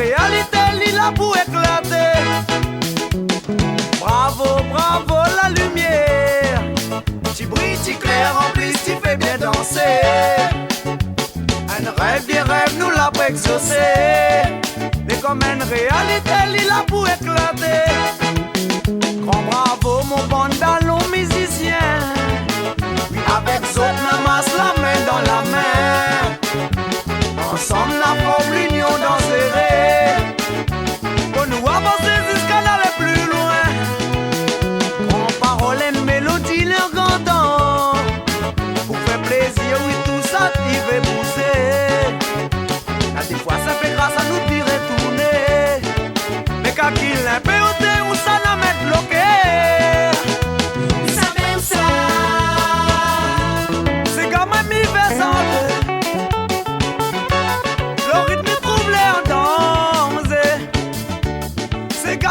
réalité, il a pour éclater. Bravo, bravo la lumière. Tu brilles, tu clair, en plus tu fais bien danser. Un rêve, des rêves, nous l'a pas exaucé. Mais comme une réalité, il a pour éclater. Grand bravo mon bandalon musicien. Avec autres, n'amasse la main dans la main. Ensemble, la forme l'union dans serré. Pour nous avancer jusqu'à aller plus loin. Grand parole et mélodie, leur grandant. Pour faire plaisir, oui, tout ça, il veut pousser. Là, des fois, ça fait grâce à nous puis retourner. Mais quand il est péoté, où ça n'a met bloqué.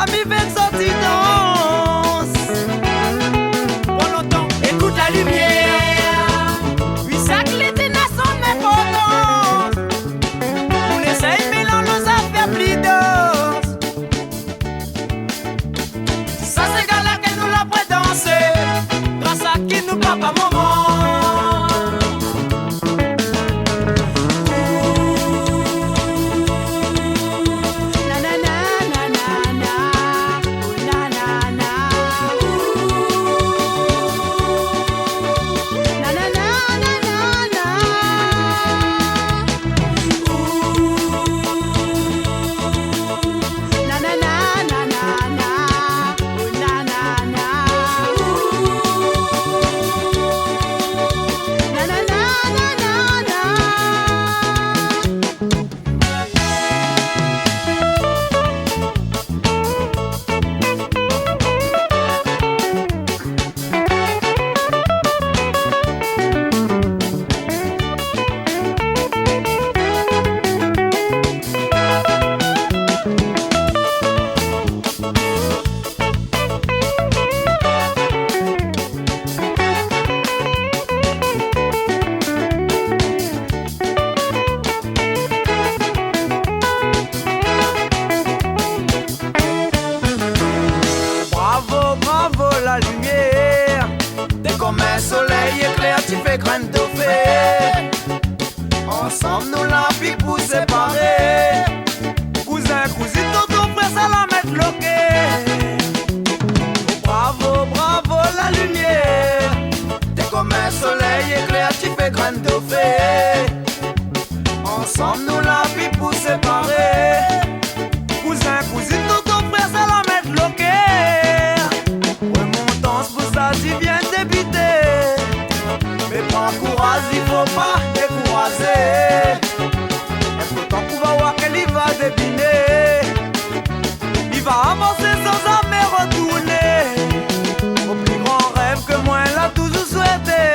Mi veut sortir danse. Pour longtemps, écoute la lumière. Oui, ça clé n'a son importance. Nous l'essayons, mais l'on nous a fait plus d'os. Ça c'est gars-là que nous l'a fait danser. Grâce à qui nous papa maman. La lumière, t'es comme un soleil éclair, tu fais graine de fée. Ensemble nous la vie pour séparer. Cousin, cousine, tonton, frère, ça la met bloqué. Bravo, bravo la lumière. T'es comme un soleil éclair, tu fais graine de fée. Ensemble nous la vie pour séparer. Cousin, cousine, tonton, frère, ça la met bloqué. Tu viens débiter. Mais prends courage, il faut pas décourager. Est-ce que ton coup va voir qu'il va dépiner? Il va avancer sans jamais retourner au plus grand rêve que moi l'a toujours souhaité.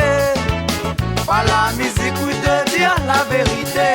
Pas la musique ou de dire la vérité.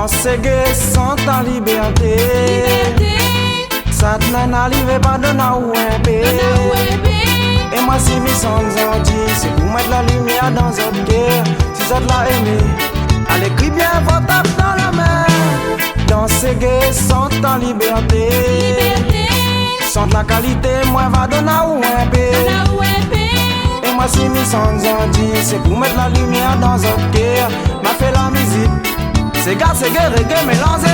Danser gai sans ta liberté. Ça te n'arrive pas de n'oué. Et moi si mes sons ont dit, c'est pour mettre la lumière dans notre guerre. Si ça te l'a aimé, allez crie bien votre tape dans la main. Danser gai sans ta liberté. Sans la qualité, moi va donner un peu. Et moi si mes sons ont dit, c'est pour mettre la lumière dans notre guerre. M'a fait la musique. C'est gars, c'est gay, reggae mélangé.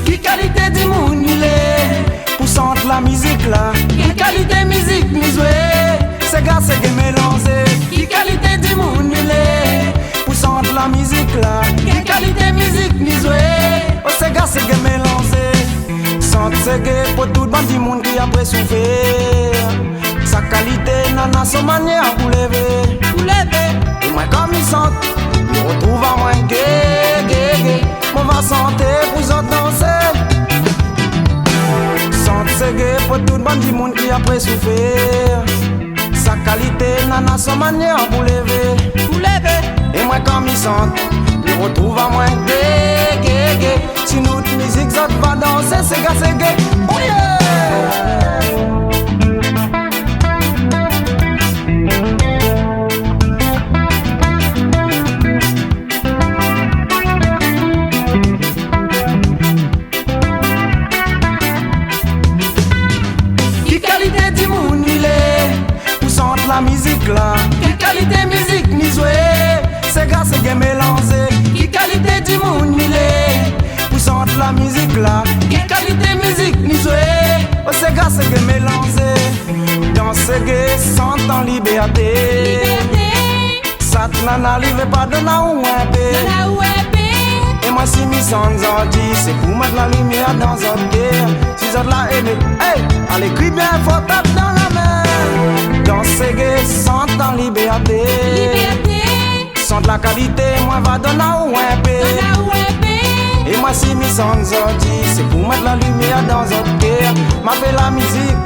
Qui qualité du monde il est pour sentir la musique là. Qui qualité musique nous jouer. C'est gars, c'est gay mélangé. Qui qualité du monde il est de la musique là, quelle qualité musique ni joué. Oh c'est gars c'est gay mélangé. Sente c'est gay pour tout le monde du monde qui a après souffert. Sa qualité nana son manière pour lever. Et moi comme il sente, il retrouve à moins gay. Mon va santé pour autres danser. Sente c'est gay pour tout le monde du monde qui a après souffert. Sa qualité nana son manière pour lever. Et moi comme ils sentent, ils retrouvent à moins gay. Si notre musique ça va danser, c'est gars c'est gay. Oh yeah! Qui qualité du monde il est pour sentir la musique là. Quelle qualité musique ni jouer. C'est gars c'est gay mélangé. Qui qualité du monde il est pour sentir la musique là. Quelle qualité musique ni jouer. Oh c'est gars c'est gay mélangé. Danser gay sans en liberté. Ça n'arrive pas de la oué. Et moi si mes sons ont dit, c'est pour mettre la lumière dans notre guerre. Si ça l'a aimé, hey, allez crie bien fort tape dans la main. Danser gay sans en liberté. Sans de la qualité, moi va donner un peu. Et moi si mes sons ont dit, c'est pour mettre la lumière dans notre guerre. M'a fait la musique,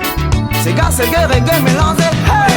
c'est gars, c'est gay, reggae mélangé. Hey!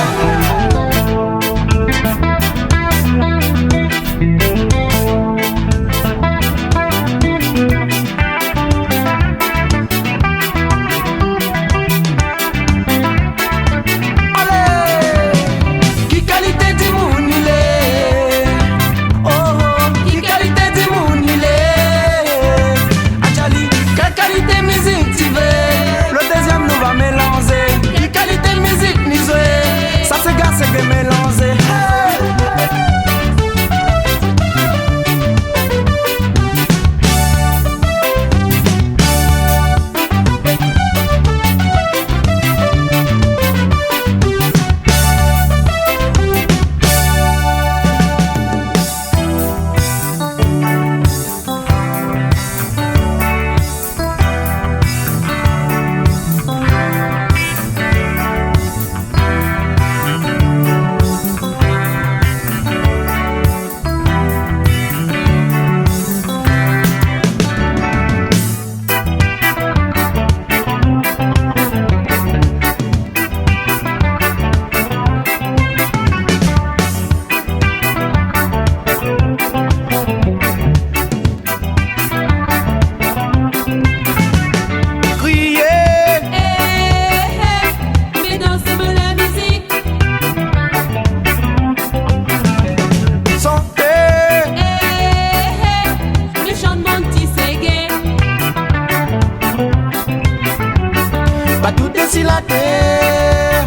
La terre,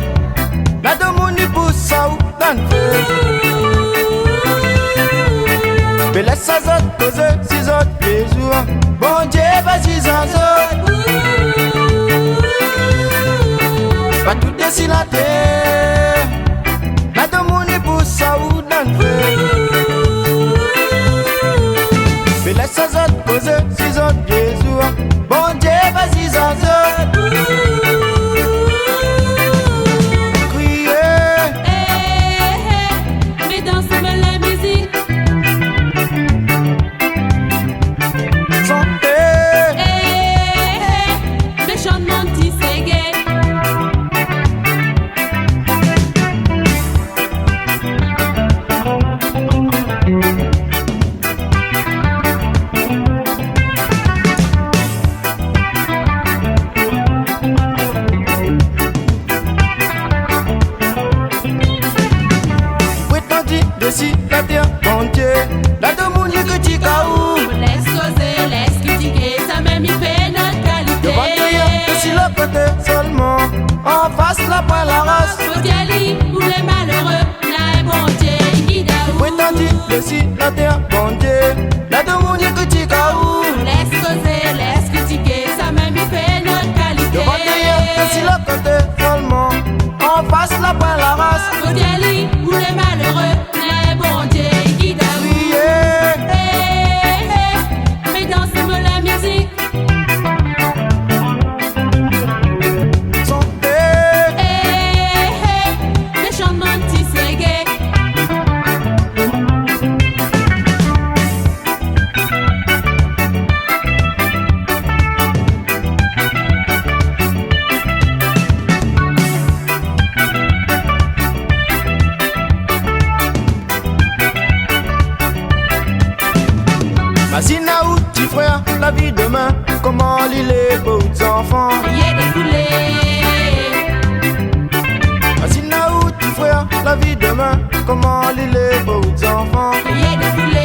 la demande pousse ça ou dans le feu. Mais laisse ça autres causer, si autres les jours. Bon Dieu, vas-y, ça pas tout dessus la terre, la demande pousse ça ou dans le feu. Mais laisse ça autres causer, si autres les jours. Bon Dieu, vas-y, ça si la terre, bon Dieu, la de mon Dieu critique à où. Laisse causer, laisse critiquer, ça même il fait notre qualité. Devant derrière, si la côté seulement, en face la pointe la race. Faut y aller, où les malheureux, les bon Dieu guide à vous. Mais dansez-moi la musique. Les chantements de reggae. Masina ou petit frère, la vie demain, comment l'île est beaux enfants. Il y a des poulets. Masina ou petit frère, la vie demain, comment l'île est beaux enfants. Il y a des poulets.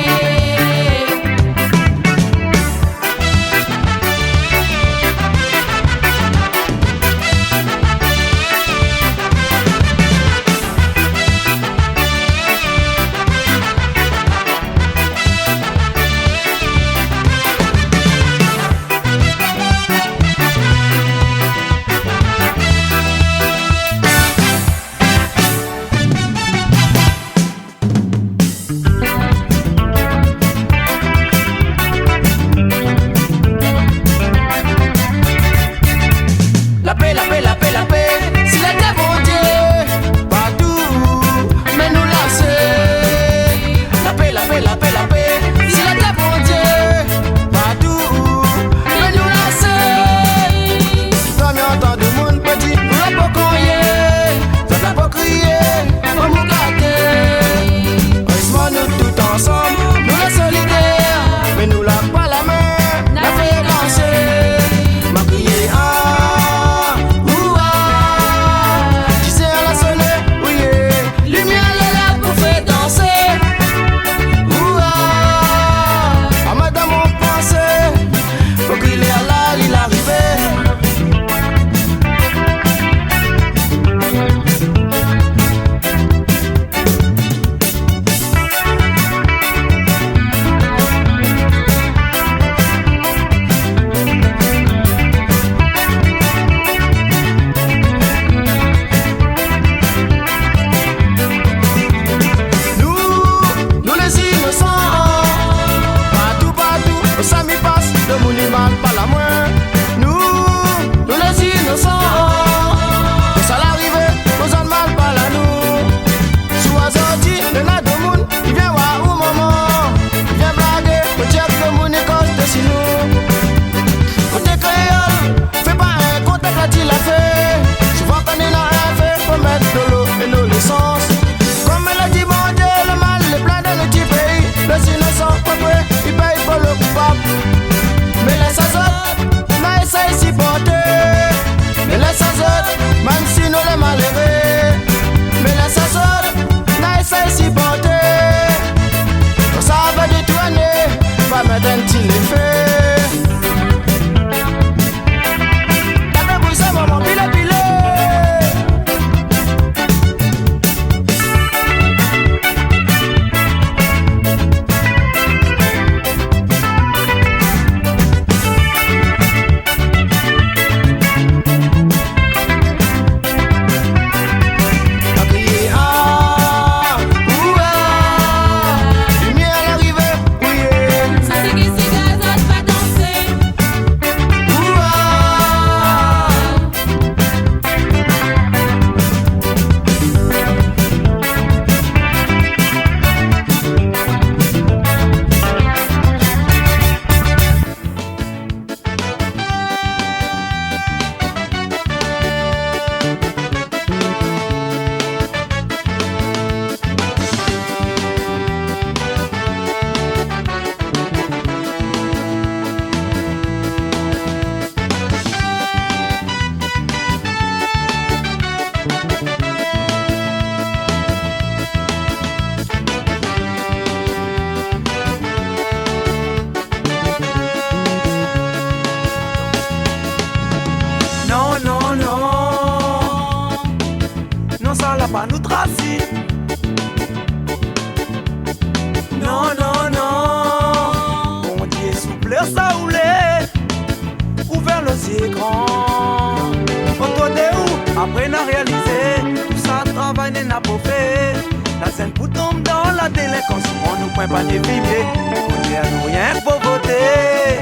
scène pour tomber dans la délinquance. On nous prend pas des filets, on dit à nous rien pour voter.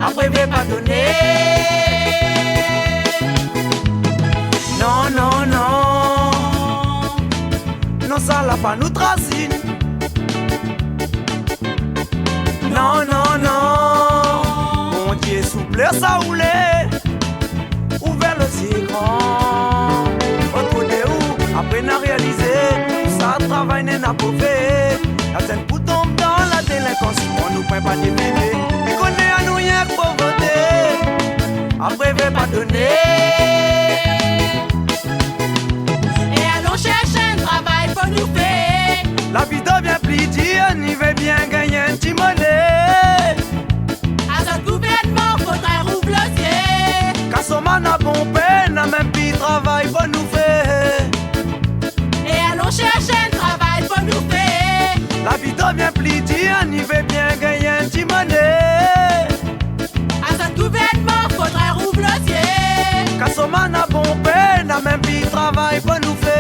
Après, veut pas donner. Non, non, non. Non, ça l'a pas nous tracine. Non, non, non. Mon Dieu, souple, ça roulait. Ouvert le si grand. Autour de où, après n'a réalisé. Ça travaille, n'a pas fait. La scène pour tomber dans la délinquance. On nous prend pas des bébés. Il connaît à nous rien pour voter. Après, veut pas donner. Et allons chercher un travail pour nous faire. La vie devient plus dure, on y veut bien gagner un petit monnaie. À ce gouvernement, faudrait rouvrir le ciel. Kassoma n'a bon peine, n'a même plus travail pour nous faire. Et allons chercher un travail pour nous faire. La vie devient plus dure, on y veut bien gagner un petit monnaie. À ce gouvernement, faudrait rouvrir le ciel. Kassoma n'a bon peine, n'a même plus travail pour nous faire.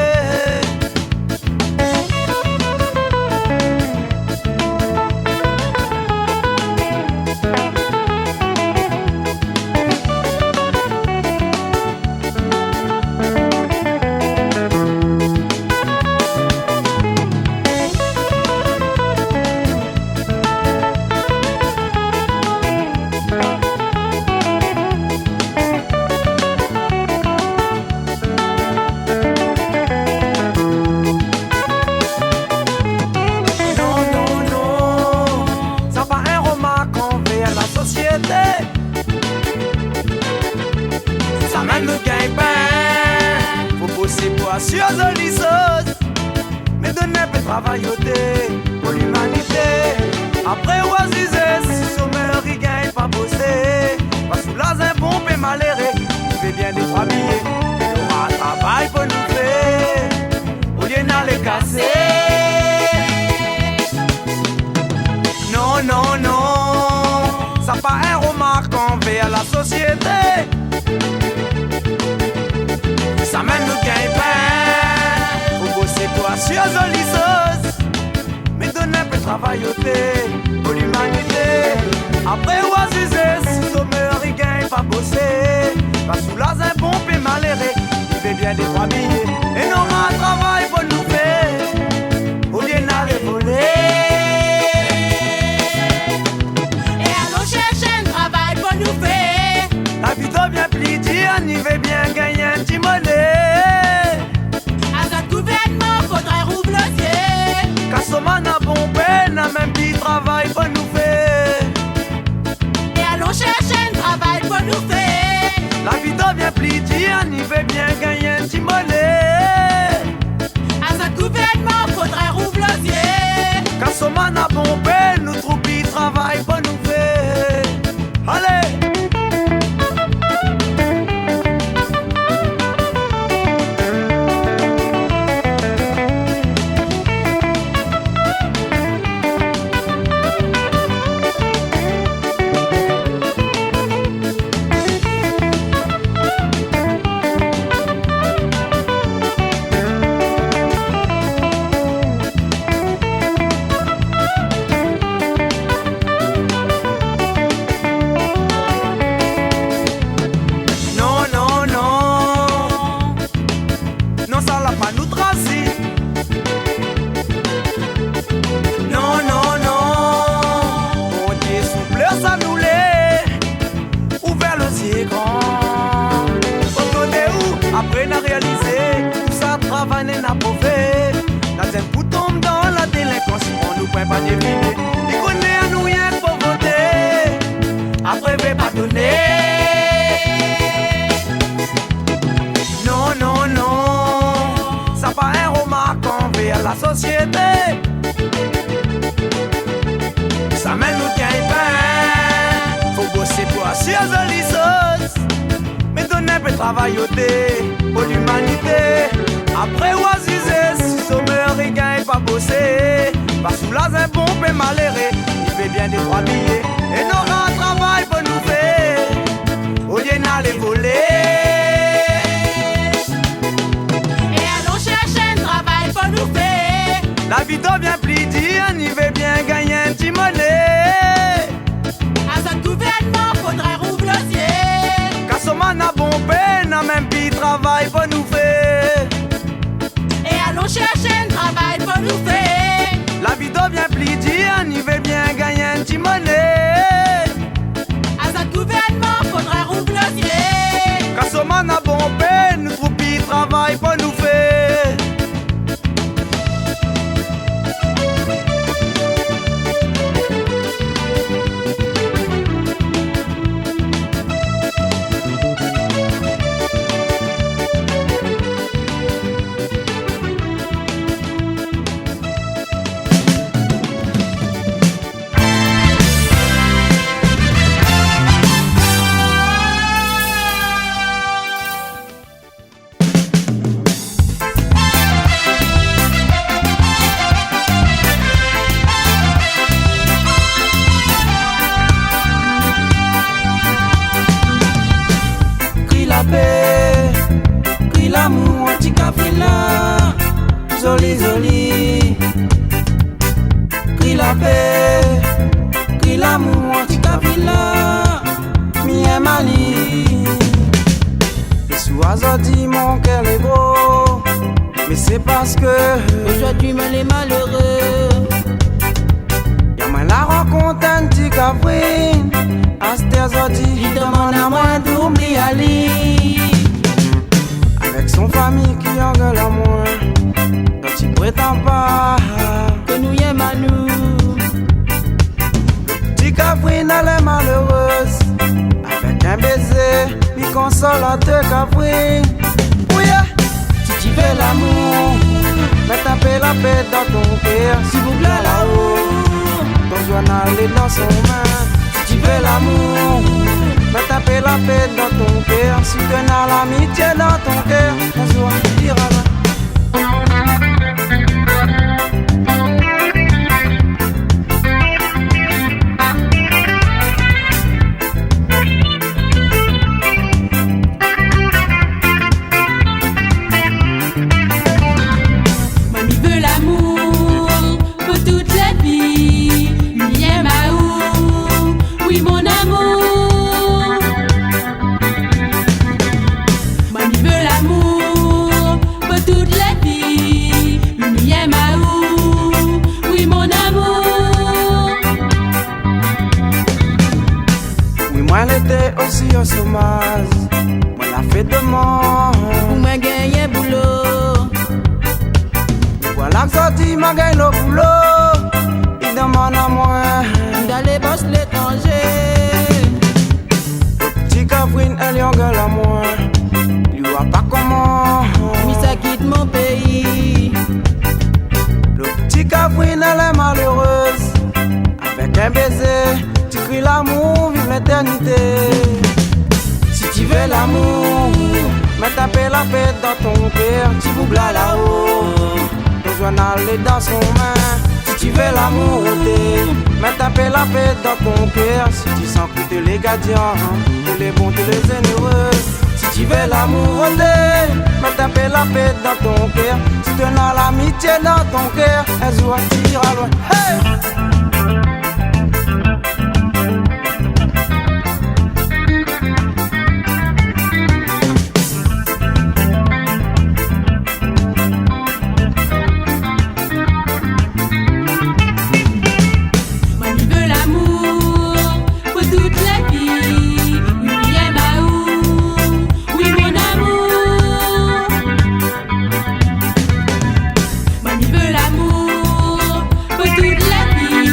Ça mène le gagne-pain. Faut bosser pour assurer les choses. Mais donner un peu de travail pour l'humanité. Après, oisiser, si sommaire, il gagne pas bosser. Pas sous la bon et malheureux. Il fait bien des trois billets. Il aura un travail pour nous faire. Au lieu d'aller casser. Non, non, non. Ça pas un remarque envers la société. Ça mène le gagne-pain. Faut bosser pour assurer les choses. Mais donner un peu de travail pour l'humanité. Après, oisiser, si sommaire, il gagne pas bosser. Pas sous la bon et malheureux. Il fait bien des trois billets. Et non, un travail pour nous faire. Au lieu d'aller voler. La vie devient plus dure, on y veut bien gagner un petit monnaie. À ce gouvernement, faudrait rouvrir le ciel. Kassoma n'a bon peine, n'a même plus travail pour nous faire. Et allons chercher un travail pour nous faire. La vie devient plus dure, on y veut bien gagner un petit monnaie. À ce gouvernement, faudrait rouvrir le ciel. Kassoma n'a bon peine, nous trouve plus travail pour nous faire. Allez! Après n'a réalisé, tout ça travail n'a pas fait. La scène pour tomber dans la délinquance, on nous prend pas des filets. Il connaît à nous rien pour voter. Après veut pas donner. Non, non, non. Ça pas un remarque envers la société. Ça mène nous gagne-pain. Faut bosser pour assurer les choses. Mais donner un peu de travail pour l'humanité. Après oisiser, si sommaire il gagne pas bosser. Pas sous la bon et malheureux. Il fait bien des trois billets. Et n'aura un travail pour nous faire. Au lieu d'aller voler. Et allons chercher un travail pour nous faire. petit monnaie. À ce gouvernement, faudrait rouvrir le ciel. Car ce man a bon peine, a même pis travail pour nous faire. Et allons chercher un travail pour nous faire. La vie devient plus dure, il veut bien gagner un petit monnaie. À ce gouvernement, faudrait rouvrir le ciel. Car ce man a bon peine, nous trouve pis travail pour nous faire. Crie l'amour, petit café là, joli joli. Crie la paix, crie l'amour, petit café là, mi est mali. Le soir dit mon cœur est gros, mais c'est parce que aujourd'hui me les malheureux. y'a moins la rencontre un petit café. Il demande à moi d'oublier Ali. Avec son famille qui engueule à moi, donc il prétend pas que nous y aimons à nous. Petit Caprine elle est malheureuse. Avec un baiser, lui console à deux Caprine. Oui, si tu veux l'amour, mais taper la paix dans ton cœur. S'il vous plaît là-haut, ton journal est dans son main. Si tu veux l'amour, mais taper la paix dans ton cœur. Si tu as l'amitié dans ton cœur, un jour tu diras là. Mamie veut l'amour pour toute la vie. Lui aime à où? Oui, mon amour. Mamie veut l'amour pour toute la vie. Lui aime à où? Oui, mon amour. Oui, moi elle était aussi au chômage. Moi la fait de mort. Pour moi gagner boulot. Voilà que ça dit m'a gagné le boulot. Il demande à moi D'aller bosser l'étranger. le petit Caprine elle y engueule à moi. Lui voit pas comment Mais ça quitte mon pays. le petit Caprine elle est malheureuse. Avec un baiser, tu cries l'amour, vive l'éternité. Si tu veux l'amour, mais taper la paix dans ton cœur. Tu boucles là-haut, ton journal est dans son main. Si tu veux l'amour, mais taper la paix dans ton cœur. Si tu sens que t'es les gardiens, t'es les bons, t'es les généreux. Si tu veux l'amour, mais taper la paix dans ton cœur. Si tu as l'amitié dans ton cœur, un jour tu iras loin. Hey! Mamie veut l'amour pour toute la vie. Lui aime à où? Oui, mon amour. Mamie veut l'amour pour toute la vie.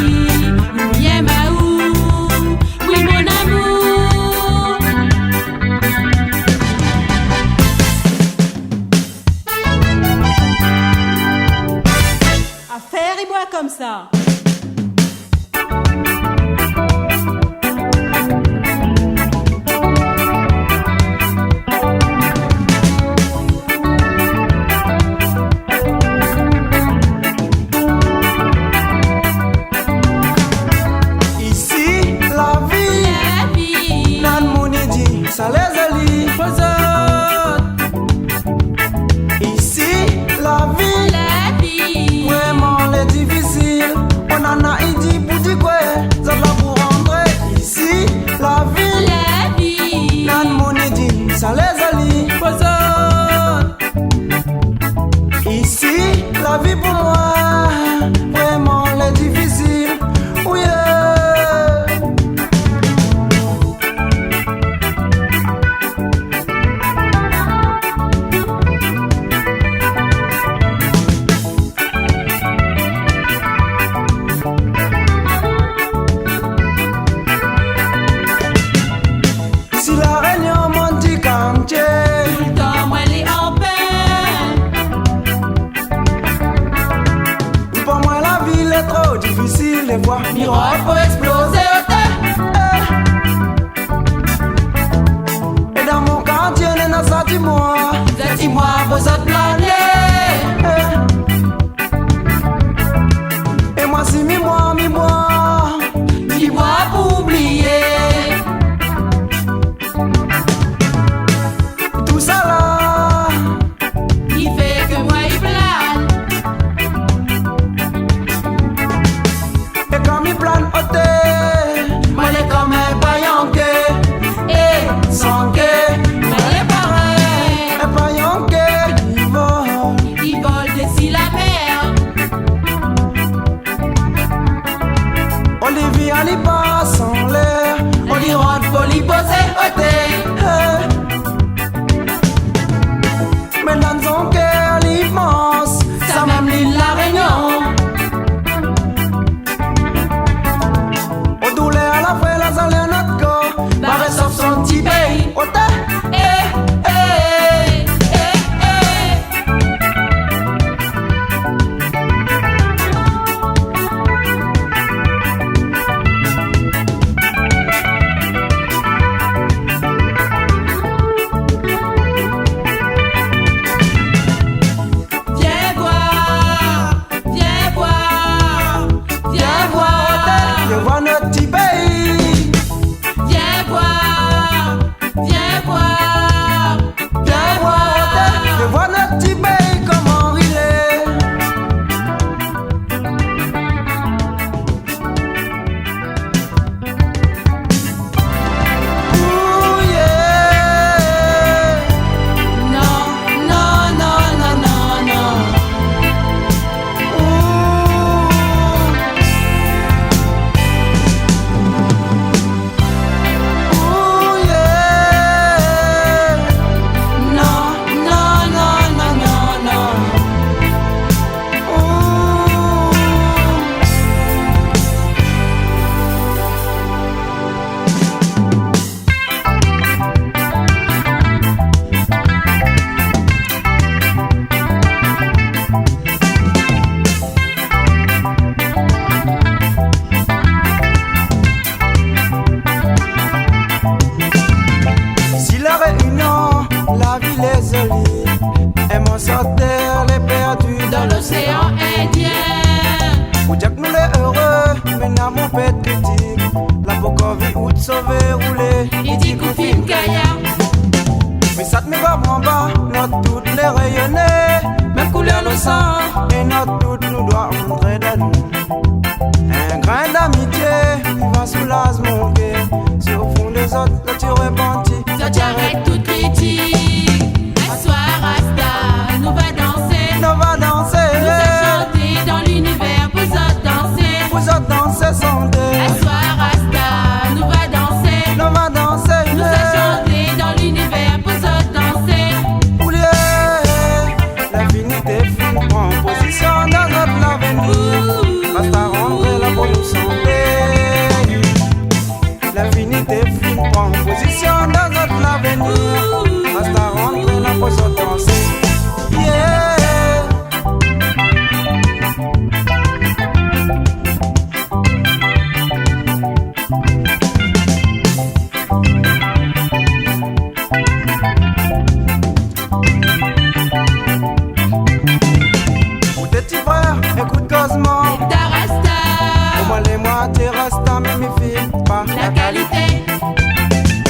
qualité.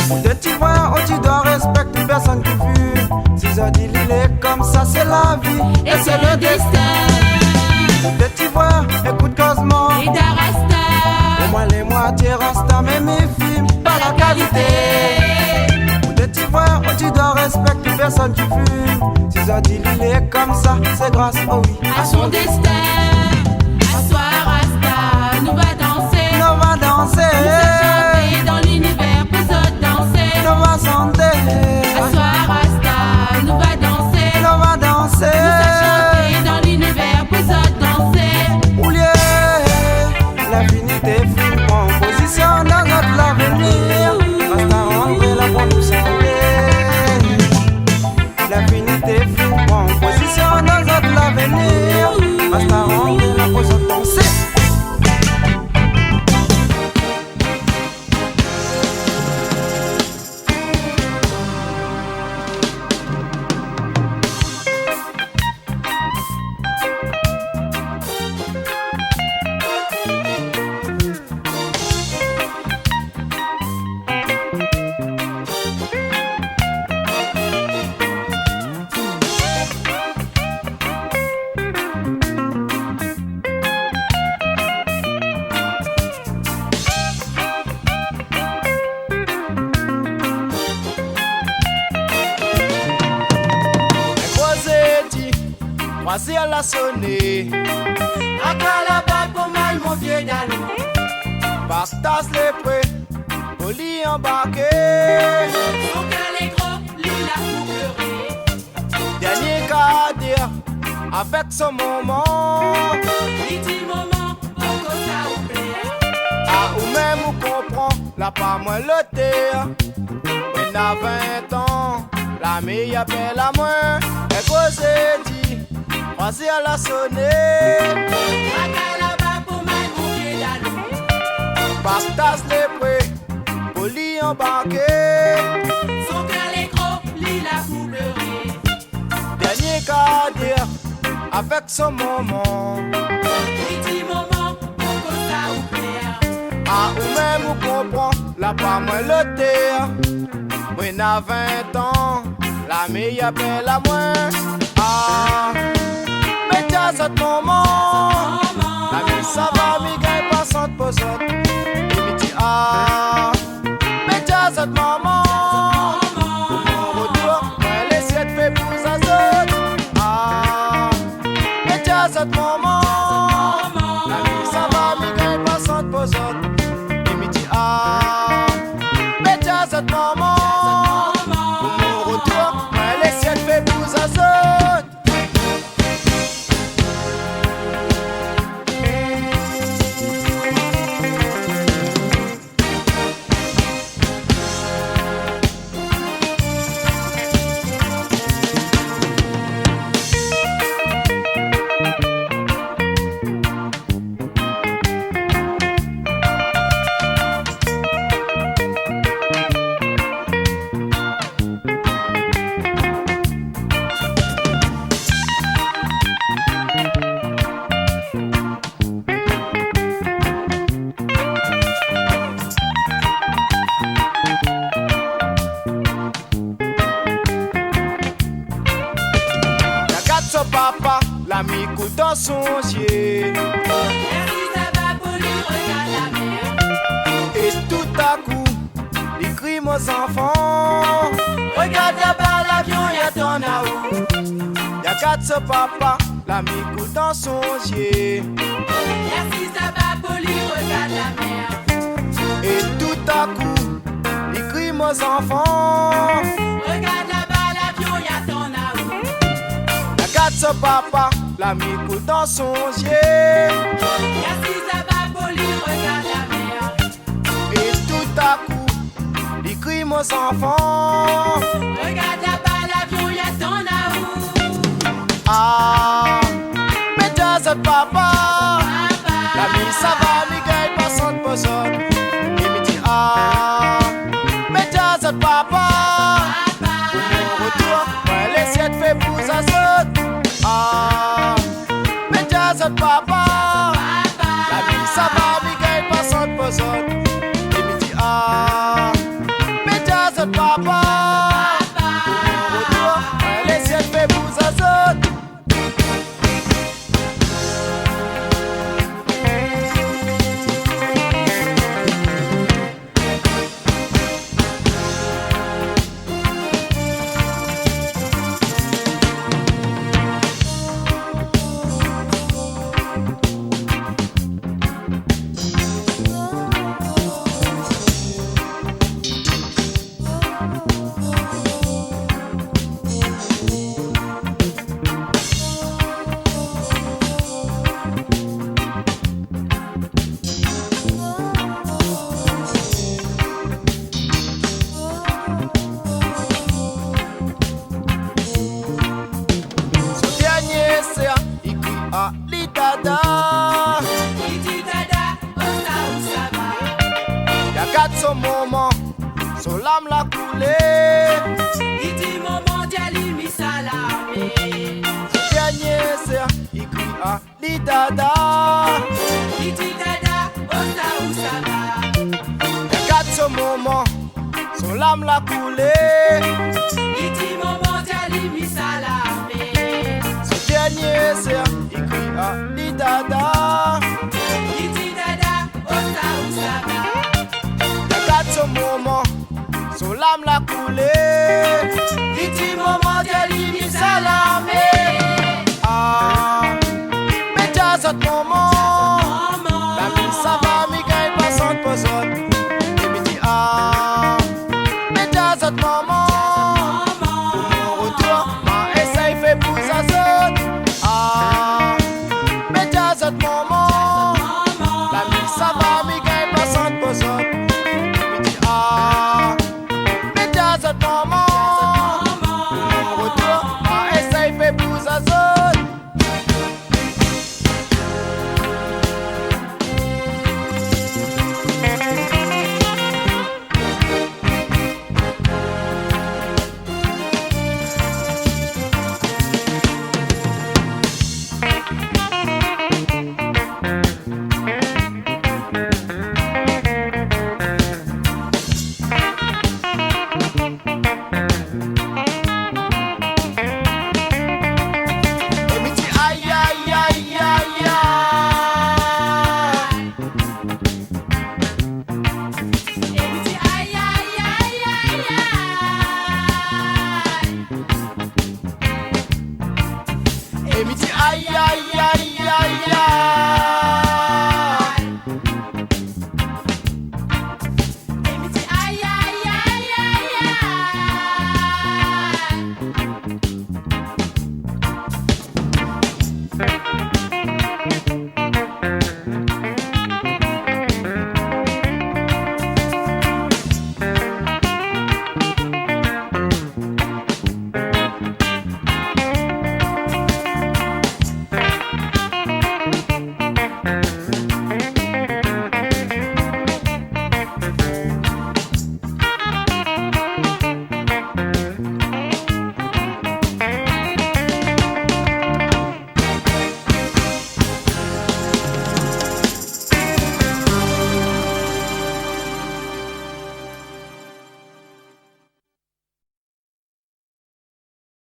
Pour de petits voix, oh, tu dois respecter personne qui fume. Si ça dit il est comme ça, c'est la vie. Et c'est le destin. Pour de petits voix, écoute Cosmo. Et d'Arasta. Au moins les moitiés rasta, mais mes films, pas la qualité. Pour de petits voix, oh, tu dois respecter personne qui fume. Si ça dit il est comme ça, c'est grâce, oh oui, À son destin. À soir, Rasta, nous va danser. on va danser, Chanter dans l'univers pour se danser. on va chanter, À soir, Rasta, nous va danser. on va danser. Chanter dans l'univers pour se danser. Oulier, l'infinité fine prend position dans notre l'avenir. Basta rentrer là pour nous sauver. L'infinité fine prend position dans notre l'avenir. Basta rentrer là pour se danser. Croisé à la sonner, À Calabar pour mal, mon vieux dalou. partage les prés, poli embarqué. Son cœur est gros, lui la fou pleurer. Dernier qu'à dire, avec son moment. Il dit moment, pourquoi ça vous plaît? Ah, ou même ou comprend, la pas moins le terre. Mais n'a 20 ans, la meilleure belle à moins. Et causé dit, croisé à la sonner. À Calabar pour mal, mon vieux dalou. Partage les prés, poli embarqué. Son cœur est gros, lui la fou pleurer. Dernier qu'à dire, avec son moment. Il dit moment, pourquoi ça vous plaît? Ah, ou même ou comprend, la pas moins le terre. Oui, n'a 20 ans, la meilleure belle à moins. Ah, mais t'as ce moment. La vie ça va, mi gagne pas sans te poser. Et mi dit, ah, mais t'as ce moment. Pour mon retour, moi les siètes fait pour ça saute. Ah, mais t'as ce moment. La vie ça va, mi gagne pas sans te poser. Et mi dit, ah, mais t'as ce moment. Pour mon retour, moi les siètes fait pour ça saute. Son papa, l'ami coule dans son gier. Merci, ça va pour lui, regarde la mer. Et tout à coup, il crie aux enfants. Regarde là-bas l'avion, y'a ton aou. Y'a quatre son papa, l'ami coule dans son gier. Merci, ça va pour lui, regarde la mer. Et tout à coup, il crie aux enfants. Regarde là-bas l'avion, y'a ton aou. Y'a quatre son papa, l'ami coule dans son gier. Merci, ça va pour lui, regarde la mer. Et tout à coup, il crie aux enfants. Regarde là-bas l'avion, y'a ton aou. Ah, mais t'as ce papa. Papa, La vie ça va, mi gagne pas sans te poser. Et me dit ah, mais t'as ce papa. Pour mon retour, ouais les siètes fait pour ça saute. Ah, mais t'as ce papa. La vie ça va, mi gagne pas sans te poser. Et me dit ah. moment, son lame l'a coulé. Il dit moment d'y mis à l'armée. Ce dernier c'est écrit à l'idada. Il dit dada, oh ça où ça va. Regarde ce moment, son lame l'a coulé. Il dit moment d'y mis à l'armée. Ce dernier c'est écrit à l'idada. Il dit dada, oh ça où ça va. Regarde ce moment, son lame l'a